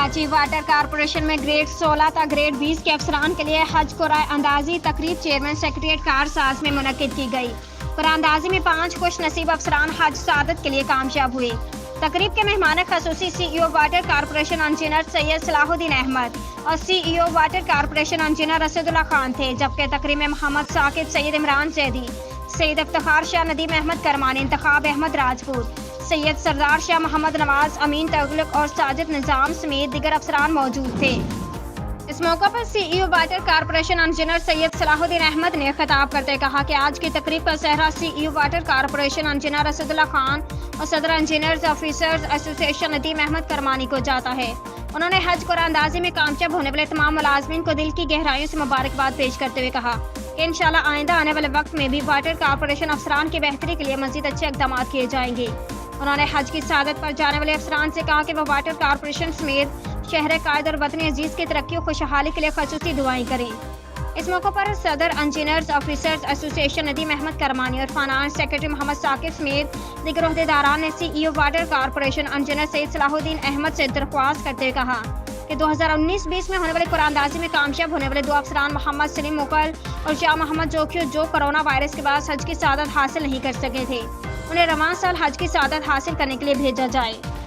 Karachi water corporation में grade 16 تا grade 20 के अफसरान के लिए हज कुराए अंदाजी तकरीब चेयरमैन सेक्रेटरिएट कारसाज में मुनक्किद की गई। कुराए अंदाजी में 5 खुश नसीब अफसरान हज सादत के लिए कामयाब हुए। तकरीब के मेहमान खसूसी CEO water corporation engineer Syed Salahuddin Ahmed और CEO water corporation engineer Asadullah Khan थे, जबकि तकरीब में मोहम्मद साकिब, सैयद इमरान जैदी, सैयद इफ्तिखार शाह, नदीम अहमद करमानी, इंतखाब अहमद राजपूत, सैयद सरदार शाह, मोहम्मद नवाज, अमीन तगलक और साजिद निज़ाम समेत दीगर अफसरान मौजूद थे। इस मौके पर CEO water corporation engineer Syed Salahuddin Ahmed ने खिताब करते कहा कि आज की तकरीब का सेहरा CEO water corporation engineer Asadullah Khan और सदर engineers officers association Nadeem Ahmed Kirmani को जाता है। उन्होंने हज कुरान अंदाजी में कामयाब होने वाले तमाम मुलाजमीन को दिल की गहराइयों से मुबारकबाद पेश करते हुए कहा कि इंशाल्लाह आइंदा आने वाले वक्त में भी वाटर कॉरपोरेशन अफसरान की बेहतरी के लिए मजीद अच्छे इक़दाम किए जाएंगे। उन्होंने हज की सादत पर जाने वाले अफसरान से कहा कि वह वाटर कॉरपोरेशन समेत शहर कायद और वतन अजीज की तरक्की और खुशहाली के लिए खसूसी दुआएं करें। इस मौके पर सदर engineers officers association Nadeem Ahmed Kirmani और फाइनेंस सेक्रेटरी मोहम्मद साकिब समेत दीगर अहदेदारान ने CEO water corporation engineer Syed Salahuddin Ahmed से दरख्वास्त करते हुए कहा कि 2019-20 में होने वाले कुरान अंदाजी में कामयाब होने वाले 2 अफसरान मोहम्मद सलीम मुकल और शाह मोहम्मद जोखियो जो कोरोना वायरस के बाद हज की सादत हासिल नहीं कर सके थे, उन्हें रवां साल हज की सादत हासिल करने के लिए भेजा जाए।